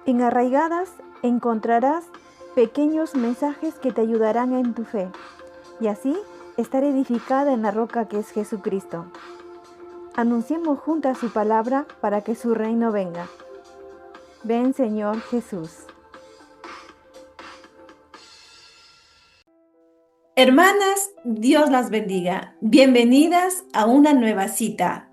En Arraigadas encontrarás pequeños mensajes que te ayudarán en tu fe y así estar edificada en la roca que es Jesucristo. Anunciemos juntas su palabra para que su reino venga. Ven, Señor Jesús. Hermanas, Dios las bendiga. Bienvenidas a una nueva cita.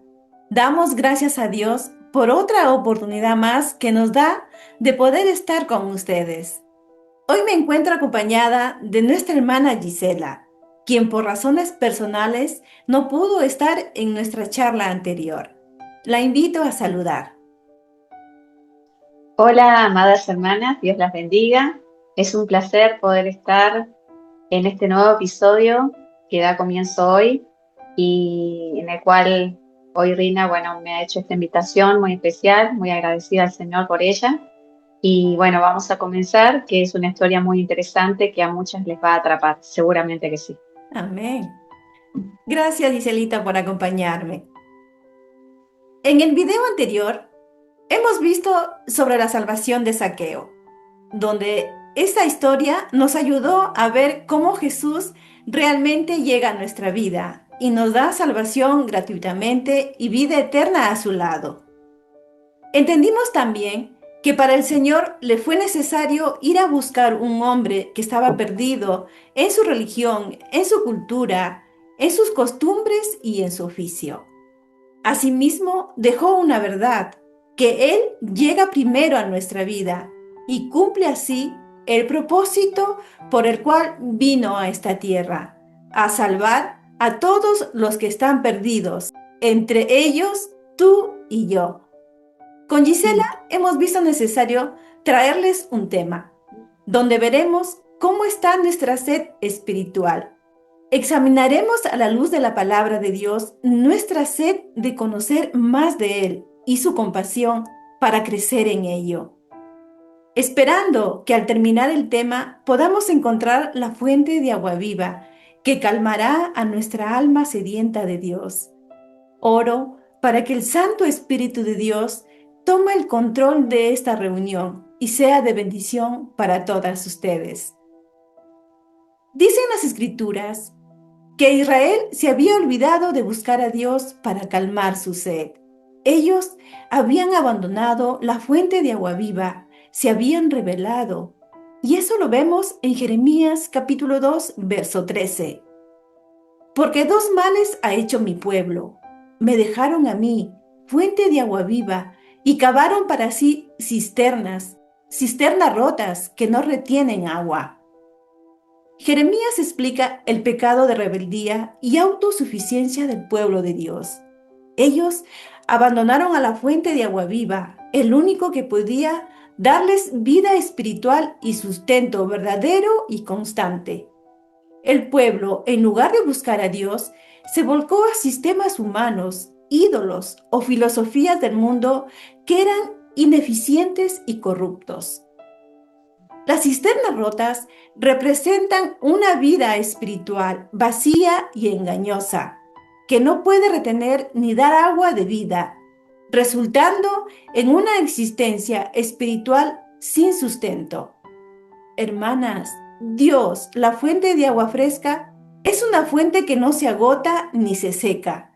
Damos gracias a Dios por otra oportunidad más que nos da de poder estar con ustedes. Hoy me encuentro acompañada de nuestra hermana Gisela, quien por razones personales no pudo estar en nuestra charla anterior. La invito a saludar. Hola, amadas hermanas, Dios las bendiga. Es un placer poder estar en este nuevo episodio que da comienzo hoy y en el cual hoy Rina, me ha hecho esta invitación muy especial, muy agradecida al Señor por ella. Y bueno, vamos a comenzar, que es una historia muy interesante que a muchas les va a atrapar, seguramente que sí. Amén. Gracias, Giselita, por acompañarme. En el video anterior hemos visto sobre la salvación de Zaqueo, donde esta historia nos ayudó a ver cómo Jesús realmente llega a nuestra vida y nos da salvación gratuitamente y vida eterna a su lado. Entendimos también que para el Señor le fue necesario ir a buscar un hombre que estaba perdido en su religión, en su cultura, en sus costumbres y en su oficio. Asimismo, dejó una verdad, que Él llega primero a nuestra vida y cumple así el propósito por el cual vino a esta tierra, a salvar a todos los que están perdidos, entre ellos tú y yo. Con Gisela hemos visto necesario traerles un tema, donde veremos cómo está nuestra sed espiritual. Examinaremos a la luz de la palabra de Dios nuestra sed de conocer más de Él y su compasión para crecer en ello. Esperando que al terminar el tema podamos encontrar la fuente de agua viva que calmará a nuestra alma sedienta de Dios. Oro para que el Santo Espíritu de Dios tome el control de esta reunión y sea de bendición para todas ustedes. Dicen las Escrituras que Israel se había olvidado de buscar a Dios para calmar su sed. Ellos habían abandonado la fuente de agua viva, se habían rebelado. Y eso lo vemos en Jeremías capítulo 2, verso 13. Porque dos males ha hecho mi pueblo. Me dejaron a mí, fuente de agua viva, y cavaron para sí cisternas rotas que no retienen agua. Jeremías explica el pecado de rebeldía y autosuficiencia del pueblo de Dios. Ellos abandonaron a la fuente de agua viva, el único que podía darles vida espiritual y sustento verdadero y constante. El pueblo, en lugar de buscar a Dios, se volcó a sistemas humanos, ídolos o filosofías del mundo que eran ineficientes y corruptos. Las cisternas rotas representan una vida espiritual vacía y engañosa, que no puede retener ni dar agua de vida, resultando en una existencia espiritual sin sustento. Hermanas, Dios, la fuente de agua fresca, es una fuente que no se agota ni se seca.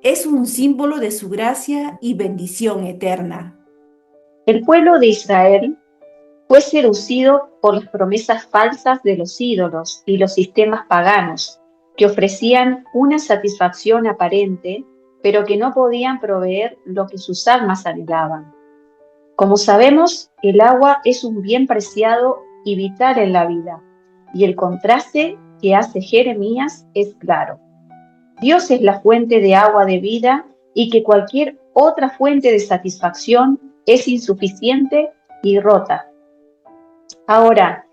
Es un símbolo de su gracia y bendición eterna. El pueblo de Israel fue seducido por las promesas falsas de los ídolos y los sistemas paganos, que ofrecían una satisfacción aparente, pero que no podían proveer lo que sus almas anhelaban. Como sabemos, el agua es un bien preciado y vital en la vida, y el contraste que hace Jeremías es claro. Dios es la fuente de agua de vida y que cualquier otra fuente de satisfacción es insuficiente y rota. Ahora,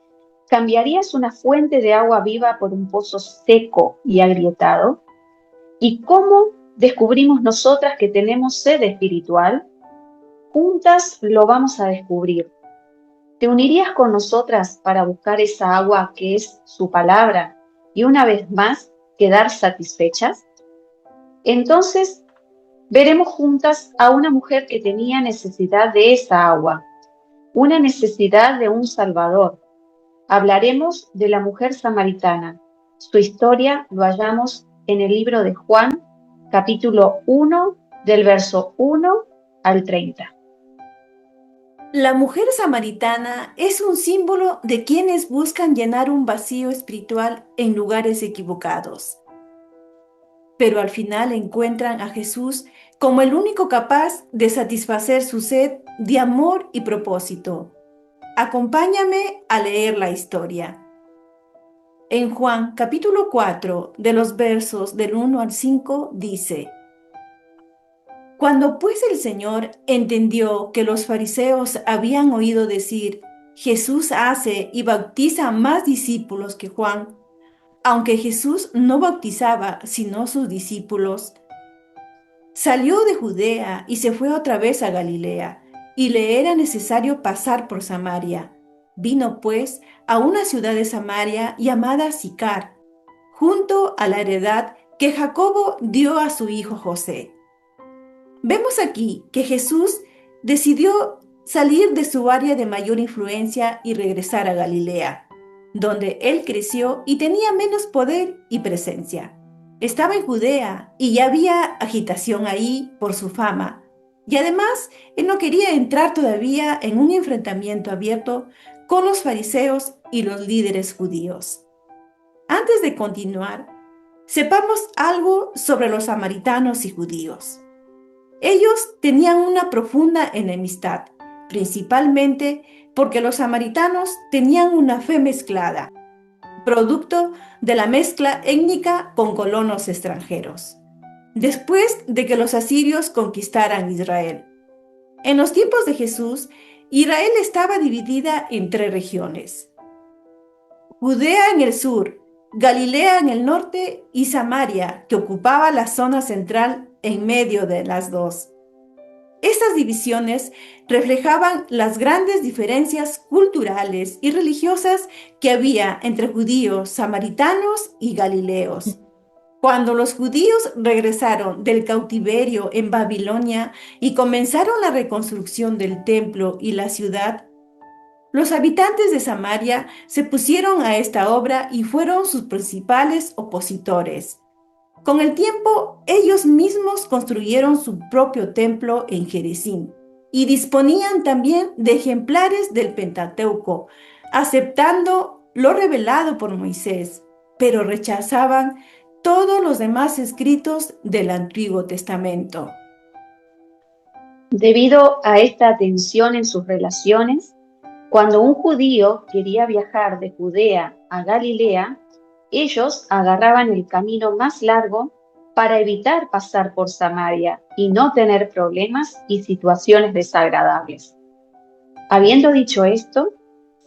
¿cambiarías una fuente de agua viva por un pozo seco y agrietado? ¿Y cómo descubrimos nosotras que tenemos sed espiritual? Juntas lo vamos a descubrir. ¿Te unirías con nosotras para buscar esa agua que es su palabra y una vez más quedar satisfechas? Entonces, veremos juntas a una mujer que tenía necesidad de esa agua. una necesidad de un Salvador. Hablaremos de la mujer samaritana. Su historia lo hallamos en el libro de Juan, capítulo 1, del verso 1 al 30. La mujer samaritana es un símbolo de quienes buscan llenar un vacío espiritual en lugares equivocados, pero al final encuentran a Jesús como el único capaz de satisfacer su sed de amor y propósito. Acompáñame a leer la historia. En Juan capítulo 4, de los versos del 1 al 5, dice: Cuando pues el Señor entendió que los fariseos habían oído decir, Jesús hace y bautiza más discípulos que Juan, aunque Jesús no bautizaba sino sus discípulos, salió de Judea y se fue otra vez a Galilea, y le era necesario pasar por Samaria. Vino pues a una ciudad de Samaria llamada Sicar, junto a la heredad que Jacobo dio a su hijo José. Vemos aquí que Jesús decidió salir de su área de mayor influencia y regresar a Galilea, donde él creció y tenía menos poder y presencia. Estaba en Judea y ya había agitación ahí por su fama. Y además, él no quería entrar todavía en un enfrentamiento abierto con los fariseos y los líderes judíos. Antes de continuar, sepamos algo sobre los samaritanos y judíos. Ellos tenían una profunda enemistad, principalmente porque los samaritanos tenían una fe mezclada, producto de la mezcla étnica con colonos extranjeros, después de que los asirios conquistaran Israel. En los tiempos de Jesús, Israel estaba dividida en 3 regiones: Judea en el sur, Galilea en el norte y Samaria, que ocupaba la zona central en medio de las dos. Estas divisiones reflejaban las grandes diferencias culturales y religiosas que había entre judíos, samaritanos y galileos. Cuando los judíos regresaron del cautiverio en Babilonia y comenzaron la reconstrucción del templo y la ciudad, los habitantes de Samaria se pusieron a esta obra y fueron sus principales opositores. Con el tiempo, ellos mismos construyeron su propio templo en Gerizim y disponían también de ejemplares del Pentateuco, aceptando lo revelado por Moisés, pero rechazaban todos los demás escritos del Antiguo Testamento. Debido a esta tensión en sus relaciones, cuando un judío quería viajar de Judea a Galilea, ellos agarraban el camino más largo para evitar pasar por Samaria y no tener problemas y situaciones desagradables. Habiendo dicho esto,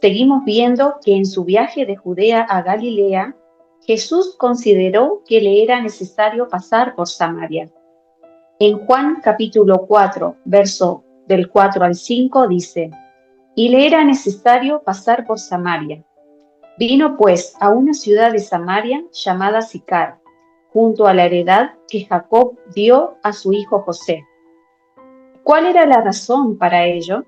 seguimos viendo que en su viaje de Judea a Galilea, Jesús consideró que le era necesario pasar por Samaria. En Juan capítulo 4, verso del 4 al 5 dice: Y le era necesario pasar por Samaria. Vino pues a una ciudad de Samaria llamada Sicar, junto a la heredad que Jacob dio a su hijo José. ¿Cuál era la razón para ello?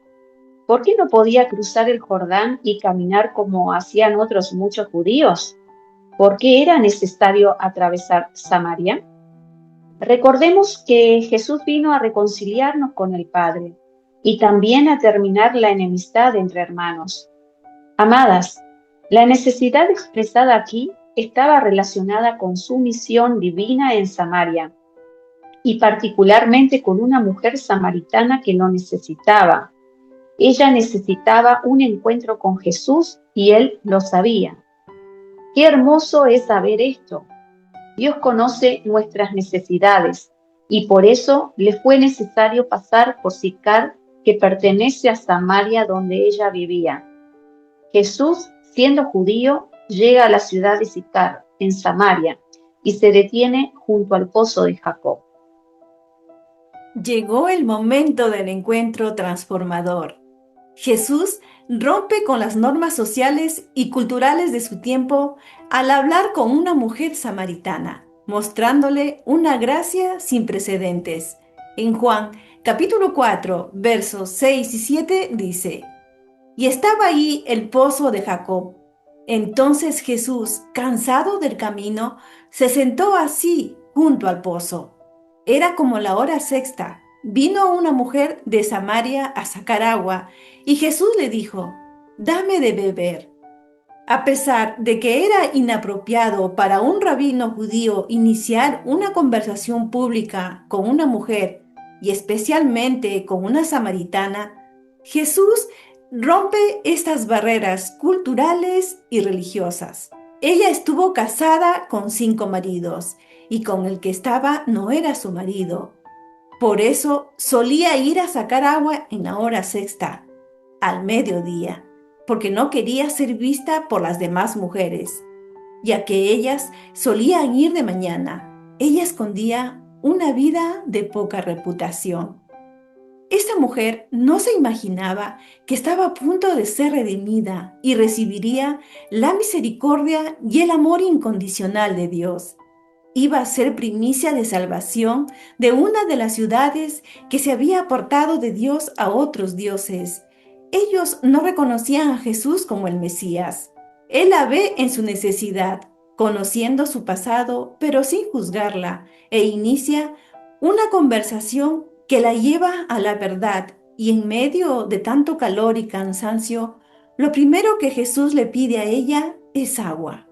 ¿Por qué no podía cruzar el Jordán y caminar como hacían otros muchos judíos? ¿Por qué era necesario atravesar Samaria? Recordemos que Jesús vino a reconciliarnos con el Padre y también a terminar la enemistad entre hermanos. Amadas, la necesidad expresada aquí estaba relacionada con su misión divina en Samaria y particularmente con una mujer samaritana que lo necesitaba. Ella necesitaba un encuentro con Jesús y él lo sabía. Qué hermoso es saber esto. Dios conoce nuestras necesidades y por eso le fue necesario pasar por Sicar, que pertenece a Samaria donde ella vivía. Jesús, siendo judío, llega a la ciudad de Sicar, en Samaria, y se detiene junto al pozo de Jacob. Llegó el momento del encuentro transformador. Jesús rompe con las normas sociales y culturales de su tiempo al hablar con una mujer samaritana, mostrándole una gracia sin precedentes. En Juan capítulo 4, versos 6 y 7 dice: y estaba ahí el pozo de Jacob. Entonces Jesús, cansado del camino, se sentó así junto al pozo. Era como la hora sexta. Vino una mujer de Samaria a sacar agua, y Jesús le dijo: «Dame de beber». A pesar de que era inapropiado para un rabino judío iniciar una conversación pública con una mujer, y especialmente con una samaritana, Jesús rompe estas barreras culturales y religiosas. Ella estuvo casada con 5 maridos, y con el que estaba no era su marido. Por eso solía ir a sacar agua en la hora sexta, al mediodía, porque no quería ser vista por las demás mujeres, ya que ellas solían ir de mañana. Ella escondía una vida de poca reputación. Esta mujer no se imaginaba que estaba a punto de ser redimida y recibiría la misericordia y el amor incondicional de Dios. Iba a ser primicia de salvación de una de las ciudades que se había apartado de Dios a otros dioses. Ellos no reconocían a Jesús como el Mesías. Él la ve en su necesidad, conociendo su pasado, pero sin juzgarla, e inicia una conversación que la lleva a la verdad. Y en medio de tanto calor y cansancio, lo primero que Jesús le pide a ella es agua.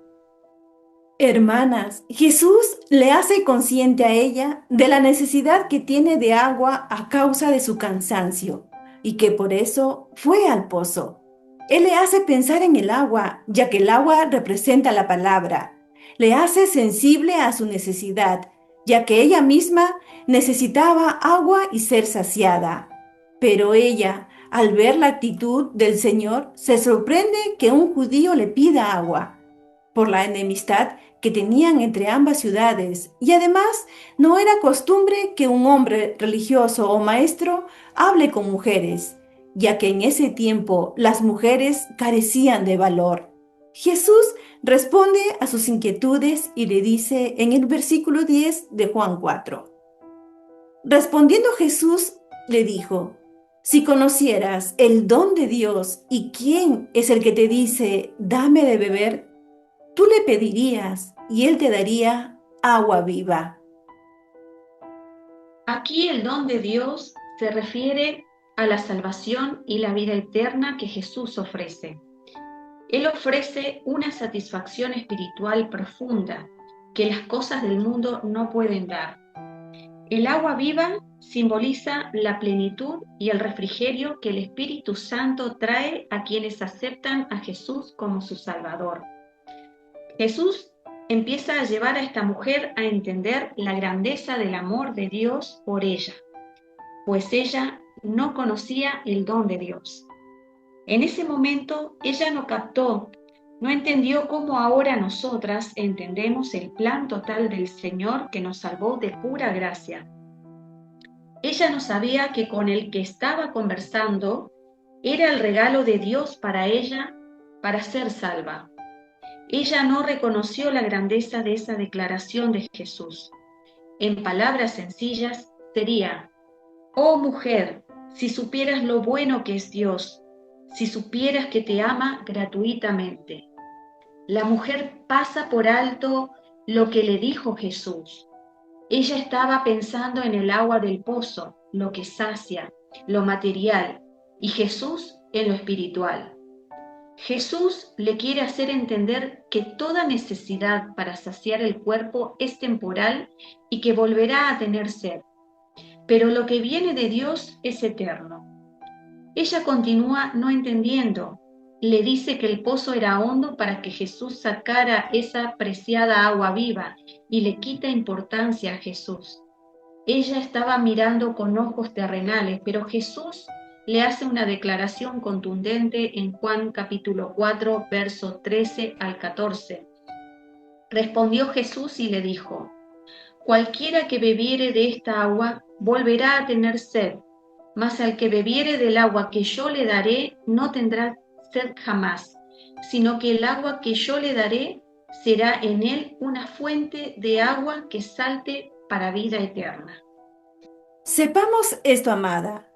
Hermanas, Jesús le hace consciente a ella de la necesidad que tiene de agua a causa de su cansancio y que por eso fue al pozo. Él le hace pensar en el agua, ya que el agua representa la palabra. Le hace sensible a su necesidad, ya que ella misma necesitaba agua y ser saciada. Pero ella, al ver la actitud del Señor, se sorprende que un judío le pida agua por la enemistad que tenían entre ambas ciudades, y además no era costumbre que un hombre religioso o maestro hable con mujeres, ya que en ese tiempo las mujeres carecían de valor. Jesús responde a sus inquietudes y le dice en el versículo 10 de Juan 4. Respondiendo Jesús le dijo: «Si conocieras el don de Dios y quién es el que te dice, dame de beber, tú le pedirías y él te daría agua viva». Aquí el don de Dios se refiere a la salvación y la vida eterna que Jesús ofrece. Él ofrece una satisfacción espiritual profunda que las cosas del mundo no pueden dar. El agua viva simboliza la plenitud y el refrigerio que el Espíritu Santo trae a quienes aceptan a Jesús como su Salvador. Jesús empieza a llevar a esta mujer a entender la grandeza del amor de Dios por ella, pues ella no conocía el don de Dios. En ese momento ella no captó, no entendió cómo ahora nosotras entendemos el plan total del Señor que nos salvó de pura gracia. Ella no sabía que con el que estaba conversando era el regalo de Dios para ella para ser salva. Ella no reconoció la grandeza de esa declaración de Jesús. En palabras sencillas sería: «Oh mujer, si supieras lo bueno que es Dios, si supieras que te ama gratuitamente». La mujer pasa por alto lo que le dijo Jesús. Ella estaba pensando en el agua del pozo, lo que sacia, lo material, y Jesús en lo espiritual. Jesús le quiere hacer entender que toda necesidad para saciar el cuerpo es temporal y que volverá a tener sed, pero lo que viene de Dios es eterno. Ella continúa no entendiendo. Le dice que el pozo era hondo para que Jesús sacara esa preciada agua viva y le quita importancia a Jesús. Ella estaba mirando con ojos terrenales, pero Jesús le hace una declaración contundente en Juan capítulo 4, verso 13 al 14. Respondió Jesús y le dijo: «Cualquiera que bebiere de esta agua volverá a tener sed, mas al que bebiere del agua que yo le daré no tendrá sed jamás, sino que el agua que yo le daré será en él una fuente de agua que salte para vida eterna». Sepamos esto, amada.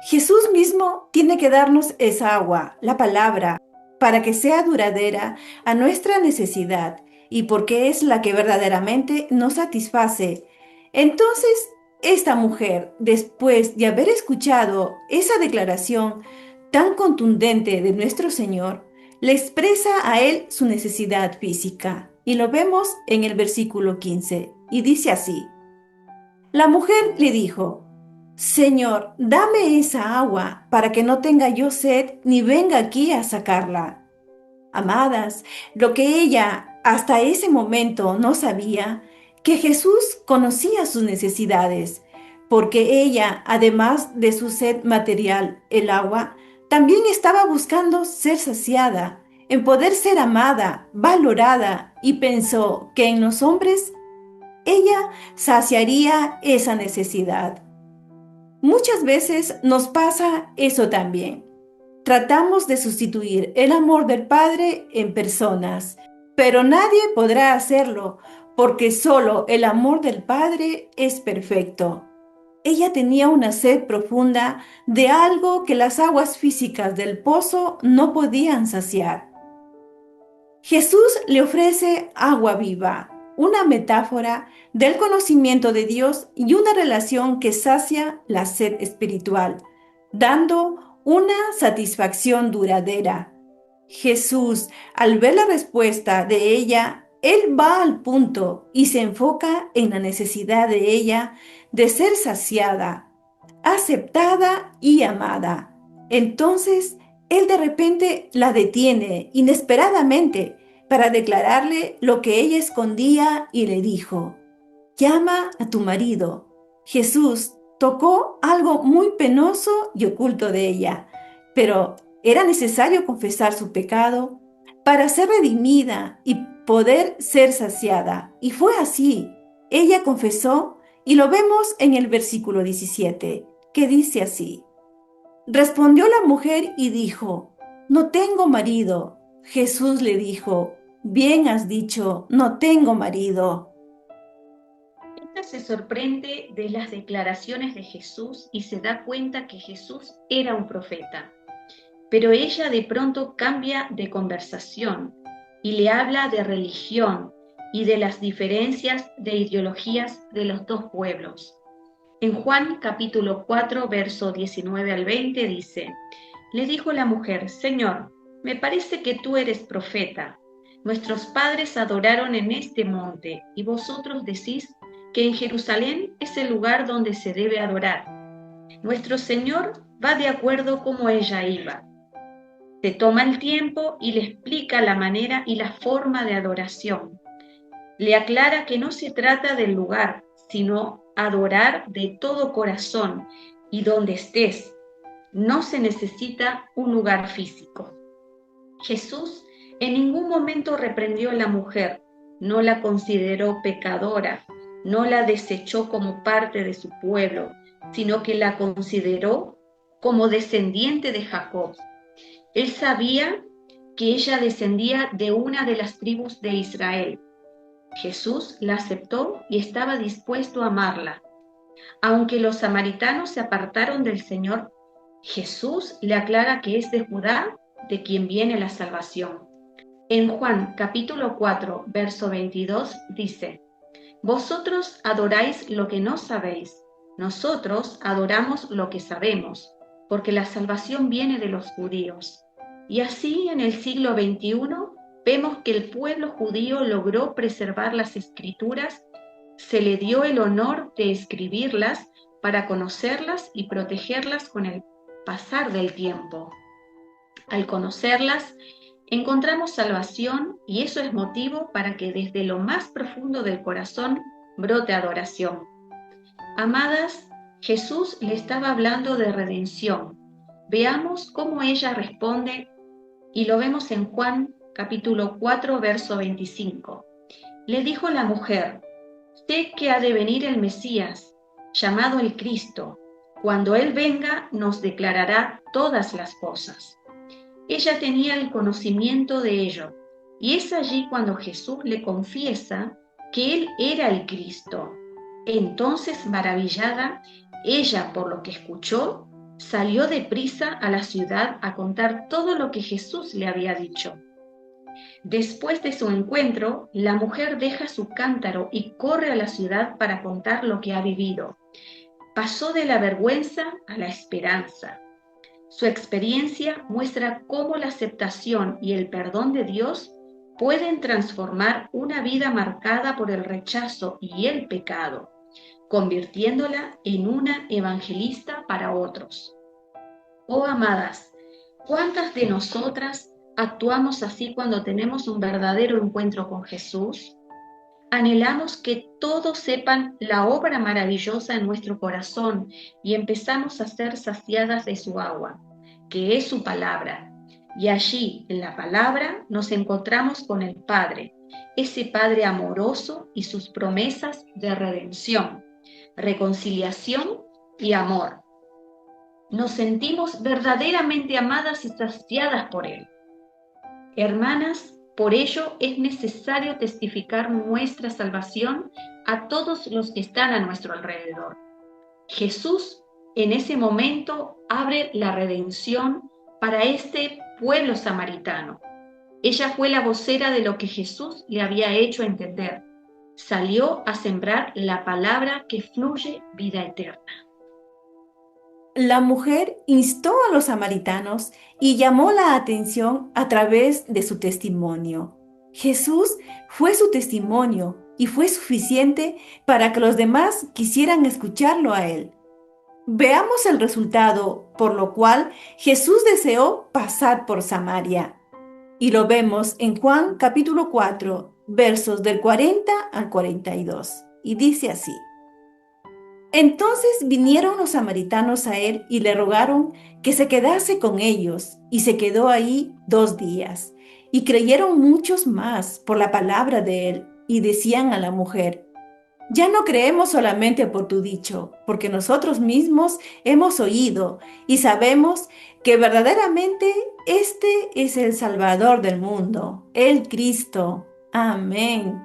Jesús mismo tiene que darnos esa agua, la palabra, para que sea duradera a nuestra necesidad y porque es la que verdaderamente nos satisface. Entonces, esta mujer, después de haber escuchado esa declaración tan contundente de nuestro Señor, le expresa a él su necesidad física. Y lo vemos en el versículo 15, y dice así: la mujer le dijo: Señor, dame esa agua para que no tenga yo sed ni venga aquí a sacarla. Amadas, lo que ella hasta ese momento no sabía, que Jesús conocía sus necesidades, porque ella, además de su sed material, el agua, también estaba buscando ser saciada, en poder ser amada, valorada, y pensó que en los hombres ella saciaría esa necesidad. Muchas veces nos pasa eso también. Tratamos de sustituir el amor del Padre en personas, pero nadie podrá hacerlo porque solo el amor del Padre es perfecto. Ella tenía una sed profunda de algo que las aguas físicas del pozo no podían saciar. Jesús le ofrece agua viva, una metáfora del conocimiento de Dios y una relación que sacia la sed espiritual, dando una satisfacción duradera. Jesús, al ver la respuesta de ella, él va al punto y se enfoca en la necesidad de ella de ser saciada, aceptada y amada. Entonces, él de repente la detiene inesperadamente para declararle lo que ella escondía y le dijo: llama a tu marido. Jesús tocó algo muy penoso y oculto de ella, pero era necesario confesar su pecado para ser redimida y poder ser saciada. Y fue así. Ella confesó y lo vemos en el versículo 17, que dice así: respondió la mujer y dijo: no tengo marido. Jesús le dijo: bien has dicho, no tengo marido. Esta se sorprende de las declaraciones de Jesús y se da cuenta que Jesús era un profeta. Pero ella de pronto cambia de conversación y le habla de religión y de las diferencias de ideologías de los dos pueblos. En Juan capítulo 4, verso 19 al 20 dice: le dijo la mujer: Señor, me parece que tú eres profeta. Nuestros padres adoraron en este monte, y vosotros decís que en Jerusalén es el lugar donde se debe adorar. Nuestro Señor va de acuerdo como ella iba. Se toma el tiempo y le explica la manera y la forma de adoración. Le aclara que no se trata del lugar, sino adorar de todo corazón y donde estés. No se necesita un lugar físico. Jesús en ningún momento reprendió a la mujer, no la consideró pecadora, no la desechó como parte de su pueblo, sino que la consideró como descendiente de Jacob. Él sabía que ella descendía de una de las tribus de Israel. Jesús la aceptó y estaba dispuesto a amarla. Aunque los samaritanos se apartaron del Señor, Jesús le aclara que es de Judá de quien viene la salvación. En Juan capítulo 4, verso 22 dice: vosotros adoráis lo que no sabéis, nosotros adoramos lo que sabemos, porque la salvación viene de los judíos. Y así en el siglo XXI vemos que el pueblo judío logró preservar las escrituras, se le dio el honor de escribirlas para conocerlas y protegerlas con el pasar del tiempo. Al conocerlas, encontramos salvación y eso es motivo para que desde lo más profundo del corazón brote adoración. Amadas, Jesús le estaba hablando de redención. Veamos cómo ella responde y lo vemos en Juan capítulo 4, verso 25. Le dijo la mujer: sé que ha de venir el Mesías, llamado el Cristo. Cuando Él venga, nos declarará todas las cosas. Ella tenía el conocimiento de ello, y es allí cuando Jesús le confiesa que Él era el Cristo. Entonces, maravillada, ella por lo que escuchó, Salió deprisa a la ciudad a contar todo lo que Jesús le había dicho. Después de su encuentro, la mujer deja su cántaro y corre a la ciudad para contar lo que ha vivido. Pasó de la vergüenza a la esperanza. Su experiencia muestra cómo la aceptación y el perdón de Dios pueden transformar una vida marcada por el rechazo y el pecado, convirtiéndola en una evangelista para otros. Oh amadas, ¿cuántas de nosotras actuamos así cuando tenemos un verdadero encuentro con Jesús? Anhelamos que todos sepan la obra maravillosa en nuestro corazón y empezamos a ser saciadas de su agua, que es su palabra. Y allí, en la palabra, nos encontramos con el Padre, ese Padre amoroso y sus promesas de redención, reconciliación y amor. Nos sentimos verdaderamente amadas y saciadas por Él. Hermanas, por ello es necesario testificar nuestra salvación a todos los que están a nuestro alrededor. Jesús en ese momento abre la redención para este pueblo samaritano. Ella fue la vocera de lo que Jesús le había hecho entender. Salió a sembrar la palabra que fluye vida eterna. La mujer instó a los samaritanos y llamó la atención a través de su testimonio. Jesús fue su testimonio y fue suficiente para que los demás quisieran escucharlo a él. Veamos el resultado, por lo cual Jesús deseó pasar por Samaria. Y lo vemos en Juan capítulo 4, versos del 40 al 42. Y dice así: Entonces vinieron los samaritanos a él y le rogaron que se quedase con ellos, y se quedó ahí 2 días. Y creyeron muchos más por la palabra de él, y decían a la mujer: Ya no creemos solamente por tu dicho, porque nosotros mismos hemos oído y sabemos que verdaderamente este es el Salvador del mundo, el Cristo. Amén.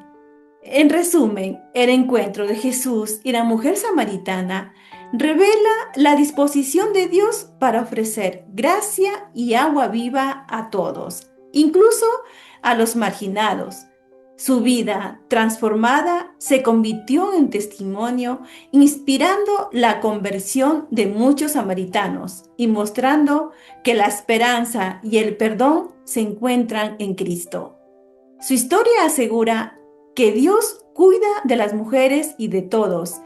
En resumen, el encuentro de Jesús y la mujer samaritana revela la disposición de Dios para ofrecer gracia y agua viva a todos, incluso a los marginados. Su vida transformada se convirtió en testimonio, inspirando la conversión de muchos samaritanos y mostrando que la esperanza y el perdón se encuentran en Cristo. Su historia asegura que Dios cuida de las mujeres y de todos,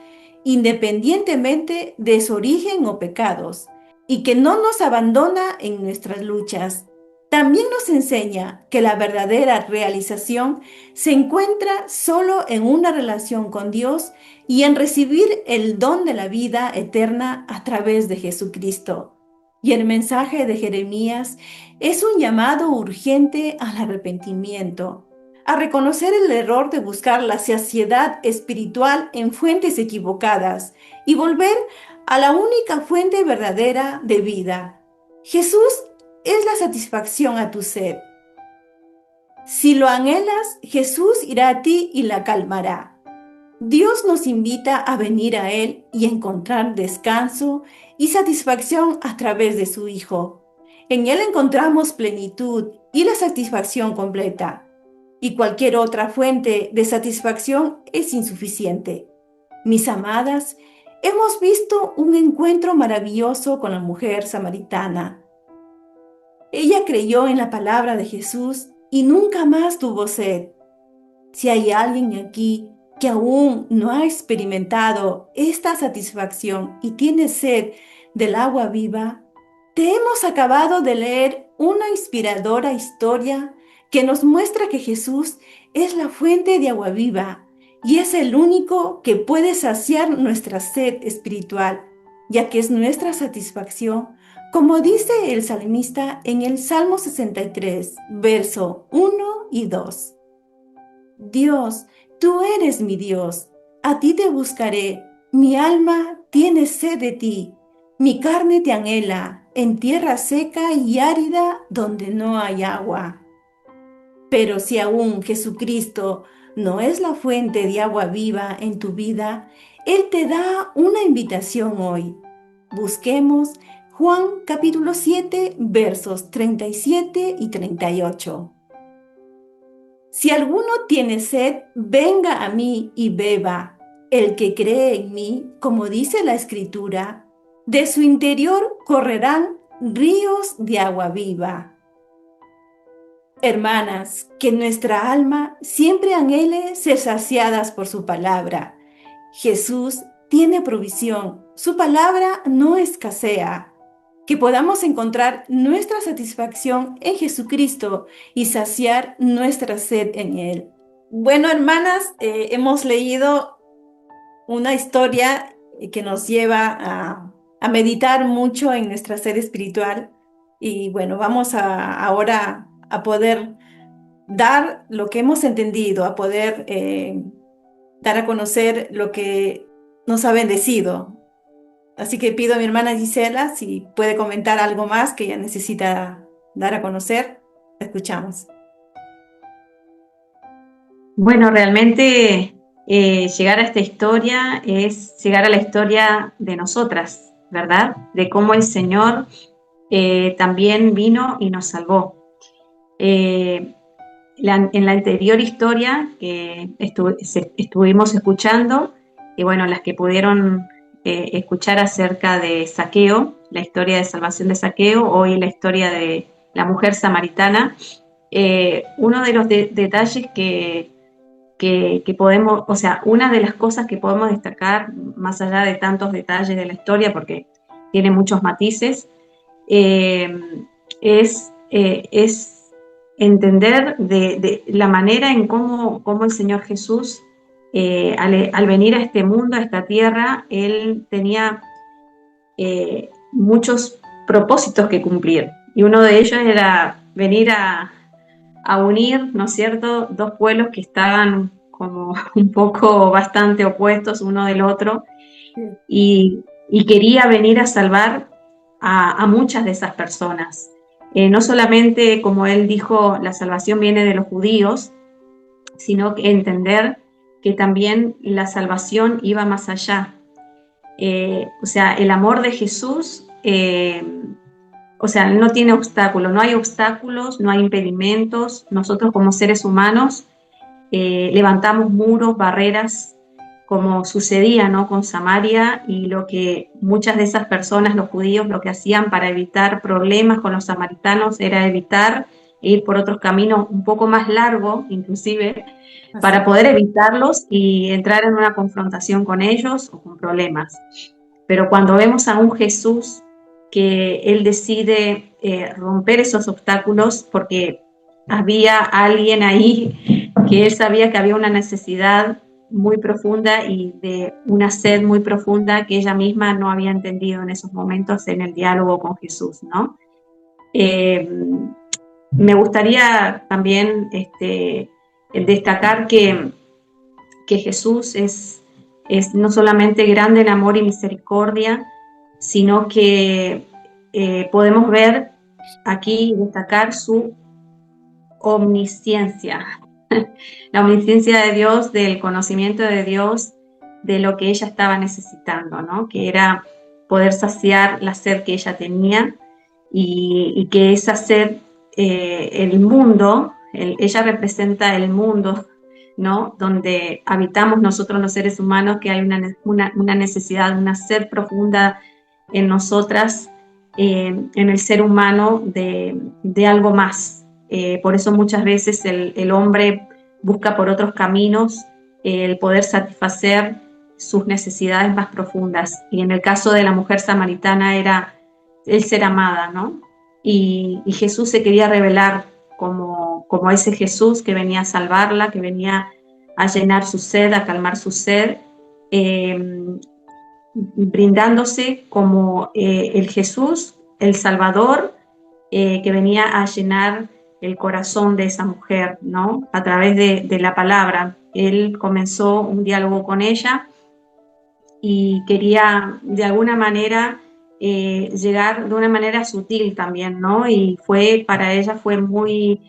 independientemente de su origen o pecados, y que no nos abandona en nuestras luchas. También nos enseña que la verdadera realización se encuentra solo en una relación con Dios y en recibir el don de la vida eterna a través de Jesucristo. Y el mensaje de Jeremías es un llamado urgente al arrepentimiento, a reconocer el error de buscar la saciedad espiritual en fuentes equivocadas y volver a la única fuente verdadera de vida. Jesús es la satisfacción a tu sed. Si lo anhelas, Jesús irá a ti y la calmará. Dios nos invita a venir a Él y encontrar descanso y satisfacción a través de su Hijo. En Él encontramos plenitud y la satisfacción completa, y cualquier otra fuente de satisfacción es insuficiente. Mis amadas, hemos visto un encuentro maravilloso con la mujer samaritana. Ella creyó en la palabra de Jesús y nunca más tuvo sed. Si hay alguien aquí que aún no ha experimentado esta satisfacción y tiene sed del agua viva, te hemos acabado de leer una inspiradora historia que nos muestra que Jesús es la fuente de agua viva y es el único que puede saciar nuestra sed espiritual, ya que es nuestra satisfacción, como dice el salmista en el Salmo 63, verso 1 y 2. Dios, tú eres mi Dios, a ti te buscaré, mi alma tiene sed de ti, mi carne te anhela, en tierra seca y árida donde no hay agua. Pero si aún Jesucristo no es la fuente de agua viva en tu vida, Él te da una invitación hoy. Busquemos Juan capítulo 7, versos 37 y 38. Si alguno tiene sed, venga a mí y beba. El que cree en mí, como dice la Escritura, de su interior correrán ríos de agua viva. Hermanas, que nuestra alma siempre anhele ser saciadas por su palabra. Jesús tiene provisión, su palabra no escasea. Que podamos encontrar nuestra satisfacción en Jesucristo y saciar nuestra sed en Él. Bueno, hermanas, hemos leído una historia que nos lleva a meditar mucho en nuestra sed espiritual y bueno, vamos ahora a poder dar lo que hemos entendido, a poder dar a conocer lo que nos ha bendecido. Así que pido a mi hermana Gisela si puede comentar algo más que ella necesita dar a conocer. La escuchamos. Bueno, realmente llegar a esta historia es llegar a la historia de nosotras, ¿verdad? De cómo el Señor también vino y nos salvó. En la anterior historia que estuvimos escuchando, y bueno, las que pudieron escuchar acerca de Zaqueo, la historia de salvación de Zaqueo, hoy la historia de la mujer samaritana, uno de los detalles que podemos, o sea, una de las cosas que podemos destacar, más allá de tantos detalles de la historia, porque tiene muchos matices, es entender de la manera en cómo el Señor Jesús, al venir a este mundo, a esta tierra, Él tenía muchos propósitos que cumplir. Y uno de ellos era venir a unir, ¿no es cierto?, dos pueblos que estaban como un poco bastante opuestos uno del otro, y quería venir a salvar a muchas de esas personas. No solamente, como él dijo, la salvación viene de los judíos, sino que entender que también la salvación iba más allá. O sea, el amor de Jesús, o sea, no tiene obstáculos, no hay obstáculos, no hay impedimentos. Nosotros como seres humanos levantamos muros, barreras, como sucedía, ¿no?, con Samaria, y lo que muchas de esas personas, los judíos, lo que hacían para evitar problemas con los samaritanos era evitar ir por otros caminos un poco más largos, inclusive, para poder evitarlos y entrar en una confrontación con ellos o con problemas. Pero cuando vemos a un Jesús que Él decide romper esos obstáculos porque había alguien ahí que Él sabía que había una necesidad muy profunda y de una sed muy profunda que ella misma no había entendido en esos momentos en el diálogo con Jesús, ¿no? Me gustaría también destacar que Jesús es no solamente grande en amor y misericordia, sino que podemos ver aquí, destacar su omnisciencia, la omnisciencia de Dios, del conocimiento de Dios, de lo que ella estaba necesitando, ¿no?, que era poder saciar la sed que ella tenía y que esa sed, el mundo, ella representa el mundo, ¿no?, donde habitamos nosotros los seres humanos, que hay una necesidad, una sed profunda en nosotras, en el ser humano, de algo más. Por eso muchas veces el hombre busca por otros caminos el poder satisfacer sus necesidades más profundas. Y en el caso de la mujer samaritana era el ser amada, ¿no? Y Jesús se quería revelar como ese Jesús que venía a salvarla, que venía a llenar su sed, a calmar su sed, brindándose como el Jesús, el Salvador, que venía a llenar el corazón de esa mujer, ¿no?, a través de la palabra. Él comenzó un diálogo con ella y quería de alguna manera llegar de una manera sutil también, ¿no? Y para ella fue muy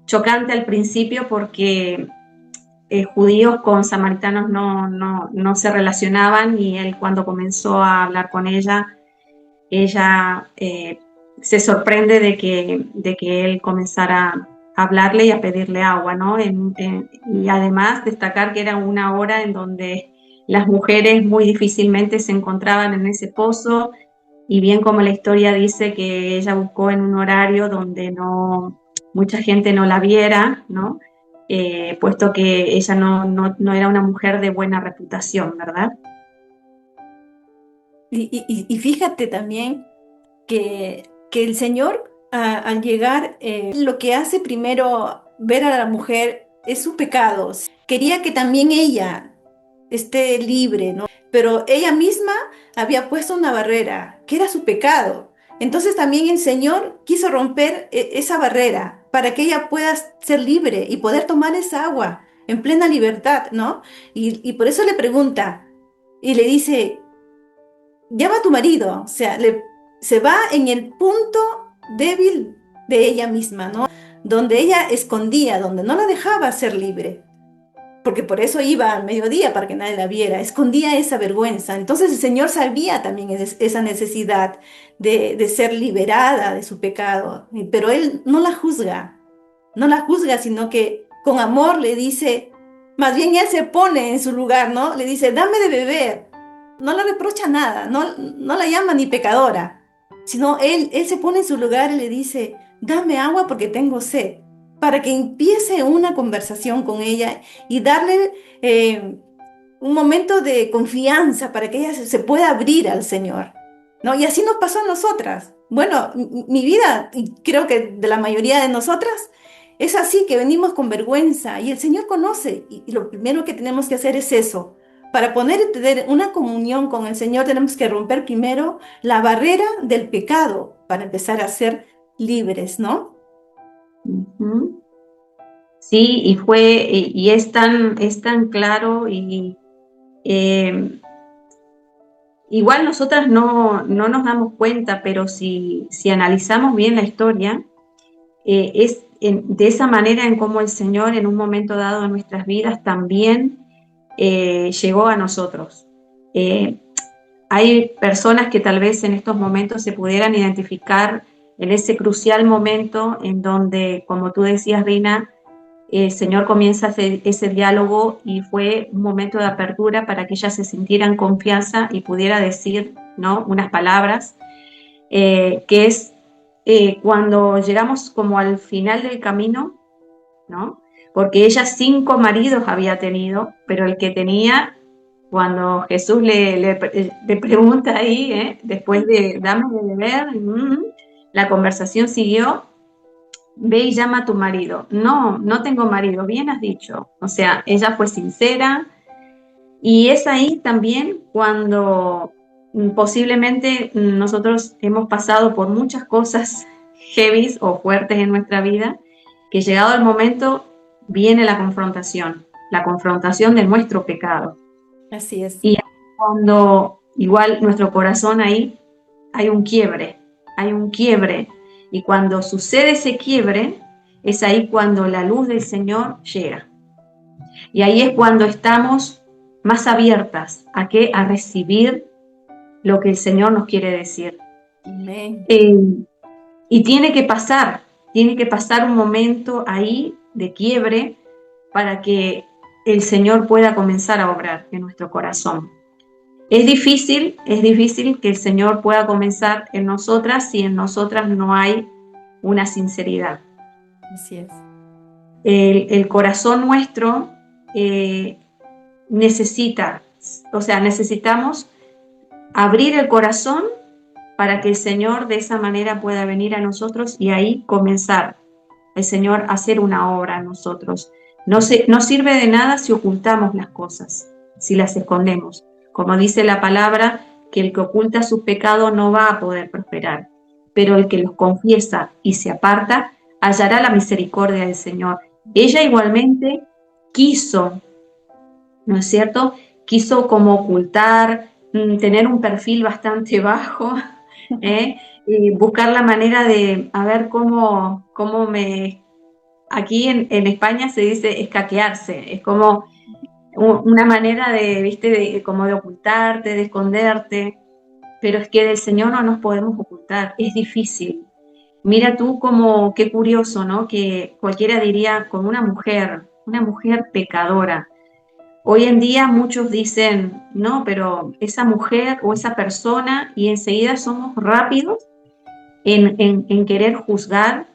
chocante al principio porque judíos con samaritanos no se relacionaban, y él, cuando comenzó a hablar con ella, ella se sorprende de que él comenzara a hablarle y a pedirle agua, ¿no? Y además destacar que era una hora en donde las mujeres muy difícilmente se encontraban en ese pozo, y bien como la historia dice que ella buscó en un horario donde mucha gente no la viera, ¿no? Puesto que ella no era una mujer de buena reputación, ¿verdad? Y fíjate también que el Señor, al llegar, lo que hace primero ver a la mujer es su pecado. Quería que también ella esté libre, ¿no? Pero ella misma había puesto una barrera, que era su pecado. Entonces también el Señor quiso romper esa barrera para que ella pueda ser libre y poder tomar esa agua en plena libertad, ¿no? Y por eso le pregunta y le dice, llama a tu marido, o sea, se va en el punto débil de ella misma, ¿no? Donde ella escondía, donde no la dejaba ser libre, porque por eso iba al mediodía para que nadie la viera, escondía esa vergüenza. Entonces el Señor sabía también esa necesidad de ser liberada de su pecado, pero Él no la juzga, no la juzga, sino que con amor le dice, más bien Él se pone en su lugar, ¿no? Le dice, dame de beber, no le reprocha nada, no la llama ni pecadora, sino él se pone en su lugar y le dice, dame agua porque tengo sed, para que empiece una conversación con ella y darle un momento de confianza para que ella se pueda abrir al Señor, ¿no? Y así nos pasó a nosotras. Bueno, mi vida, y creo que de la mayoría de nosotras, es así, que venimos con vergüenza y el Señor conoce, y lo primero que tenemos que hacer es eso. Para tener una comunión con el Señor tenemos que romper primero la barrera del pecado para empezar a ser libres, ¿no? Uh-huh. Sí, y es tan claro, y igual nosotras no nos damos cuenta, pero si analizamos bien la historia, de esa manera en cómo el Señor en un momento dado de nuestras vidas también llegó a nosotros. Hay personas que tal vez en estos momentos se pudieran identificar en ese crucial momento en donde, como tú decías, Rina, el Señor comienza ese diálogo, y fue un momento de apertura para que ellas se sintieran confianza y pudiera decir, ¿no?, unas palabras, que es cuando llegamos como al final del camino, ¿no? Porque ella 5 maridos había tenido, pero el que tenía, cuando Jesús le pregunta ahí, después de dame de beber, la conversación siguió, ve y llama a tu marido. No tengo marido, bien has dicho. O sea, ella fue sincera, y es ahí también cuando posiblemente nosotros hemos pasado por muchas cosas heavies o fuertes en nuestra vida, que llegado el momento viene la confrontación de nuestro pecado. Así es. Y cuando igual nuestro corazón ahí hay un quiebre, y cuando sucede ese quiebre, es ahí cuando la luz del Señor llega. Y ahí es cuando estamos más abiertas a recibir lo que el Señor nos quiere decir. Amén. Y tiene que pasar un momento ahí de quiebre para que el Señor pueda comenzar a obrar en nuestro corazón. Es difícil que el Señor pueda comenzar en nosotras si en nosotras no hay una sinceridad. Así es. El corazón nuestro necesitamos abrir el corazón para que el Señor de esa manera pueda venir a nosotros, y ahí comenzar el Señor a hacer una obra en nosotros. No sirve de nada si ocultamos las cosas, si las escondemos. Como dice la palabra, que el que oculta sus pecados no va a poder prosperar, pero el que los confiesa y se aparta hallará la misericordia del Señor. Ella igualmente quiso, ¿no es cierto? Quiso como ocultar, tener un perfil bastante bajo, y buscar la manera de, a ver cómo aquí en España se dice escaquearse, es como una manera de, ¿viste?, como de ocultarte, de esconderte. pero es que del Señor no nos podemos ocultar, es difícil. Mira tú como, qué curioso, ¿no? Que cualquiera diría con una mujer pecadora. Hoy en día muchos dicen, no, pero esa mujer o esa persona, y enseguida somos rápidos en querer juzgar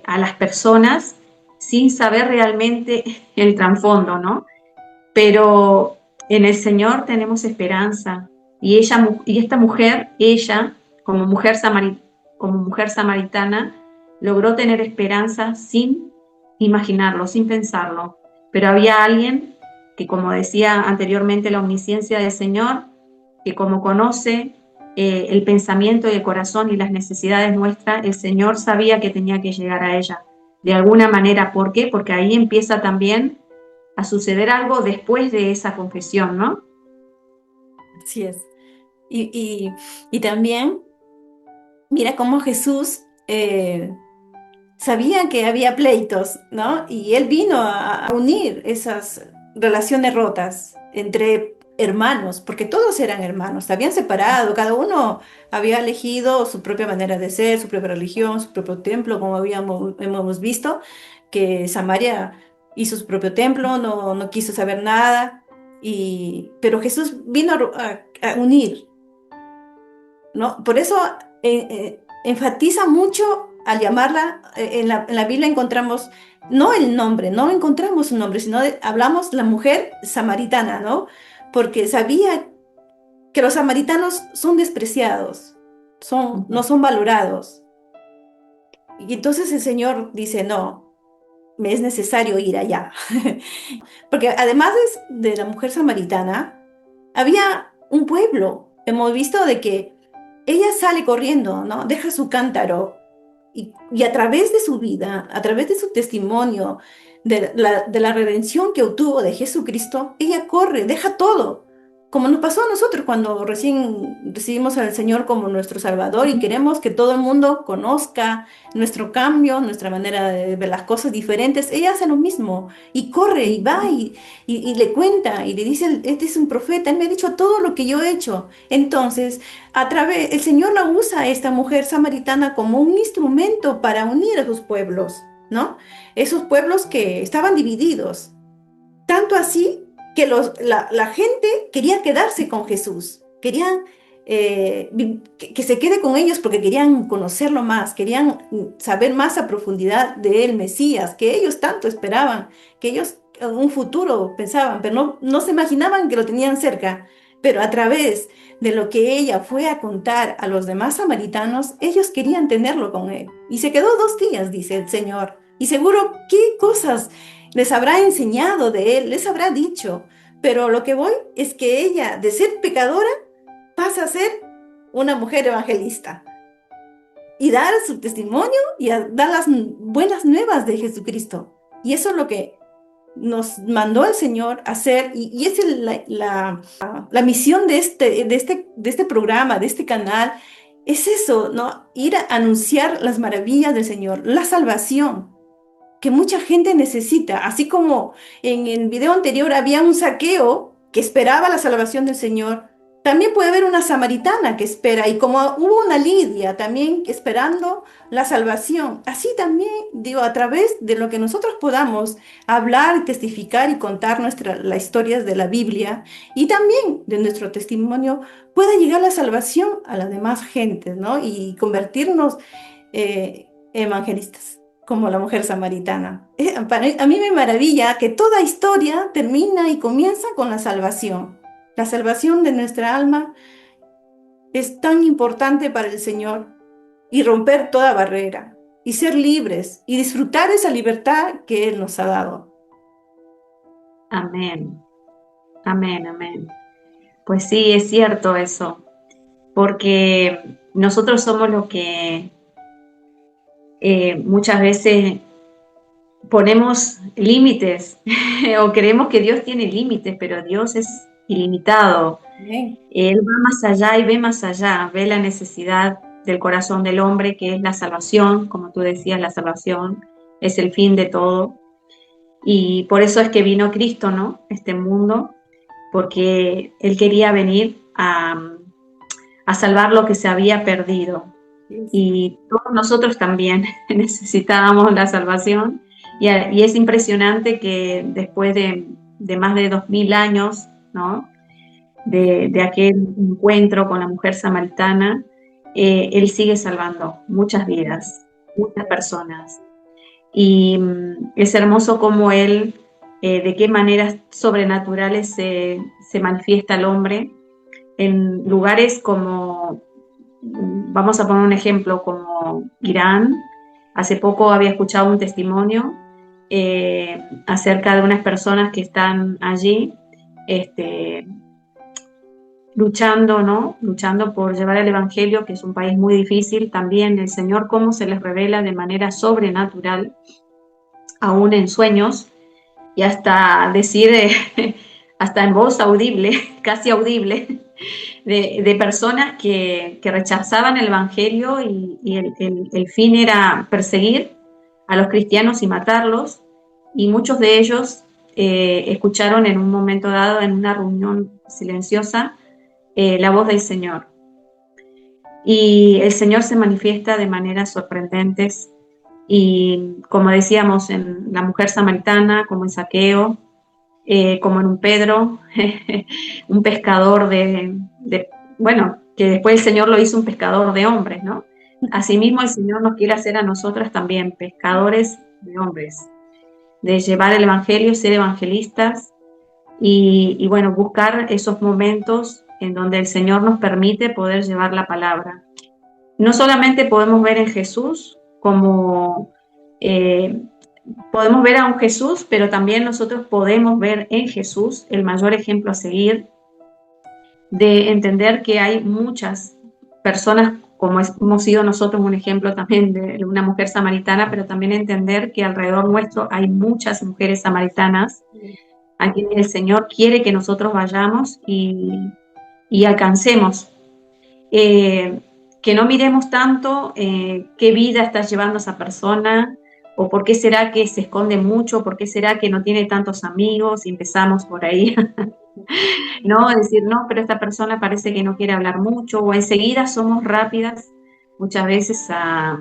a las personas sin saber realmente el trasfondo, ¿no? Pero en el Señor tenemos esperanza. Y esta mujer, ella, como mujer samaritana, logró tener esperanza sin imaginarlo, sin pensarlo. Pero había alguien que, como decía anteriormente, la omnisciencia del Señor, que como conoce el pensamiento y el corazón y las necesidades nuestras, el Señor sabía que tenía que llegar a ella. De alguna manera, ¿por qué? Porque ahí empieza también a suceder algo después de esa confesión, ¿no? Así es. Y, y, y también, mira cómo Jesús sabía que había pleitos, ¿no? Y él vino a unir esas relaciones rotas entre hermanos, porque todos eran hermanos, se habían separado, cada uno había elegido su propia manera de ser, su propia religión, su propio templo, como hemos visto, que Samaria hizo su propio templo, no quiso saber nada, pero Jesús vino a unir, ¿no? Por eso enfatiza mucho al llamarla, en la Biblia encontramos no el nombre, no encontramos un nombre, sino hablamos la mujer samaritana, ¿no? Porque sabía que los samaritanos son despreciados, no son valorados. Y entonces el Señor dice, no, me es necesario ir allá. Porque además de la mujer samaritana, había un pueblo. Hemos visto de que ella sale corriendo, ¿no? Deja su cántaro y a través de su vida, a través de su testimonio, de la redención que obtuvo de Jesucristo, ella corre, deja todo. Como nos pasó a nosotros cuando recién recibimos al Señor como nuestro Salvador y queremos que todo el mundo conozca nuestro cambio, nuestra manera de ver las cosas diferentes, ella hace lo mismo y corre y va y le cuenta y le dice, este es un profeta, él me ha dicho todo lo que yo he hecho. Entonces, el Señor la usa a esta mujer samaritana como un instrumento para unir a sus pueblos, ¿no? Esos pueblos que estaban divididos. Tanto así que la gente quería quedarse con Jesús, querían que se quede con ellos porque querían conocerlo más, querían saber más a profundidad de él, Mesías, que ellos tanto esperaban, que ellos en un futuro pensaban, pero no se imaginaban que lo tenían cerca. Pero a través de lo que ella fue a contar a los demás samaritanos, ellos querían tenerlo con él. Y se quedó 2 días, dice el Señor. Y seguro qué cosas les habrá enseñado de él, les habrá dicho. Pero lo que voy es que ella, de ser pecadora, pasa a ser una mujer evangelista. Y dar su testimonio y a dar las buenas nuevas de Jesucristo. Y eso es lo que nos mandó el Señor a hacer, y es la misión de este programa, de este canal, es eso, ¿no? Ir a anunciar las maravillas del Señor, la salvación que mucha gente necesita, así como en el video anterior había un saqueo que esperaba la salvación del Señor, también puede haber una samaritana que espera, y como hubo una Lidia también esperando la salvación, así también, digo, a través de lo que nosotros podamos hablar, testificar y contar las historias de la Biblia, y también de nuestro testimonio, pueda llegar la salvación a las demás gentes, ¿no? Y convertirnos evangelistas, como la mujer samaritana. A mí me maravilla que toda historia termina y comienza con la salvación. La salvación de nuestra alma es tan importante para el Señor, y romper toda barrera y ser libres y disfrutar esa libertad que Él nos ha dado. Amén, amén, amén. Pues sí, es cierto eso, porque nosotros somos los que muchas veces ponemos límites o creemos que Dios tiene límites, pero Dios es ilimitado. Amén. Él va más allá y ve más allá, ve la necesidad del corazón del hombre, que es la salvación, como tú decías, la salvación es el fin de todo. Y por eso es que vino Cristo, ¿no? Este mundo, porque Él quería venir a salvar lo que se había perdido. Y todos nosotros también necesitábamos la salvación. Y es impresionante que después de más de 2000 años, ¿no? de aquel encuentro con la mujer samaritana, Él sigue salvando muchas vidas, muchas personas. Y es hermoso cómo Él, de qué maneras sobrenaturales se manifiesta al hombre en lugares como, vamos a poner un ejemplo, como Irán. Hace poco había escuchado un testimonio acerca de unas personas que están allí, luchando, ¿no? Luchando por llevar el Evangelio, que es un país muy difícil. También el Señor, cómo se les revela de manera sobrenatural, aún en sueños, y hasta decir, hasta en voz audible, casi audible, de personas que rechazaban el Evangelio y el fin era perseguir a los cristianos y matarlos. Y muchos de ellos escucharon en un momento dado, en una reunión silenciosa, la voz del Señor. Y el Señor se manifiesta de maneras sorprendentes. Y como decíamos, en la mujer samaritana, como en Zaqueo, como en un Pedro, un pescador bueno, que después el Señor lo hizo un pescador de hombres, ¿no? Asimismo, el Señor nos quiere hacer a nosotras también pescadores de hombres, de llevar el Evangelio, ser evangelistas y bueno, buscar esos momentos en donde el Señor nos permite poder llevar la palabra. No solamente podemos ver en Jesús como podemos ver a un Jesús, pero también nosotros podemos ver en Jesús el mayor ejemplo a seguir, de entender que hay muchas personas, como hemos sido nosotros un ejemplo también de una mujer samaritana, pero también entender que alrededor nuestro hay muchas mujeres samaritanas a quienes el Señor quiere que nosotros vayamos y alcancemos. Que no miremos tanto qué vida está llevando esa persona, o por qué será que se esconde mucho, por qué será que no tiene tantos amigos, y empezamos por ahí, ¿no? Decir, no, pero esta persona parece que no quiere hablar mucho, o enseguida somos rápidas muchas veces a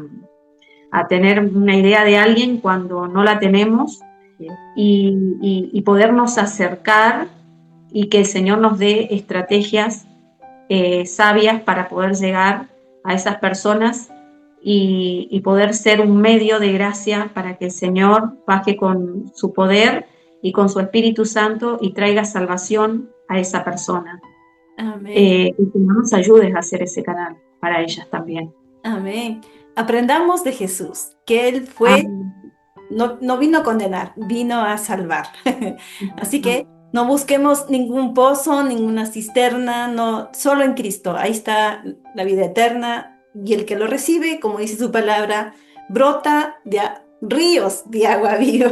tener una idea de alguien cuando no la tenemos, y podernos acercar y que el Señor nos dé estrategias sabias para poder llegar a esas personas y poder ser un medio de gracia para que el Señor baje con su poder y con su Espíritu Santo y traiga salvación a esa persona. Amén. Y que nos ayudes a hacer ese canal para ellas también. Amén. Aprendamos de Jesús, que Él fue, no vino a condenar, vino a salvar. Así que no busquemos ningún pozo, ninguna cisterna, no, solo en Cristo. Ahí está la vida eterna, y el que lo recibe, como dice su palabra, brota de ríos de agua viva.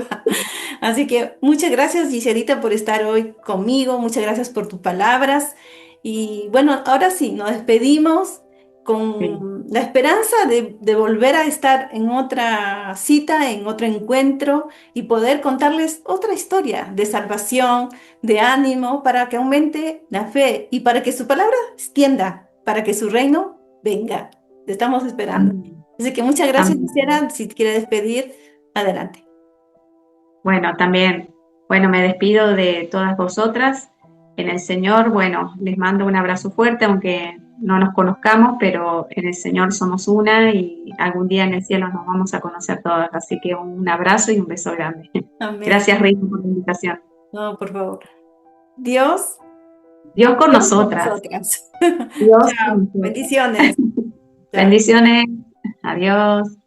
Así que muchas gracias, Giselita, por estar hoy conmigo. Muchas gracias por tus palabras. Y bueno, ahora sí, nos despedimos con la esperanza de volver a estar en otra cita, en otro encuentro, y poder contarles otra historia de salvación, de ánimo, para que aumente la fe y para que su palabra se extienda, para que su reino venga. Te estamos esperando. Amén. Así que muchas gracias, Amén. Gisela. Si quiere despedir, adelante. Bueno, también, bueno, me despido de todas vosotras en el Señor. Bueno, les mando un abrazo fuerte, aunque no nos conozcamos, pero en el Señor somos una y algún día en el cielo nos vamos a conocer todas. Así que un abrazo y un beso grande. Amén. Gracias, Reina, por la invitación. No, por favor. Dios Dios con con nosotras. nosotras. Dios Chao. con nosotras. Bendiciones. Chao. Bendiciones. Adiós.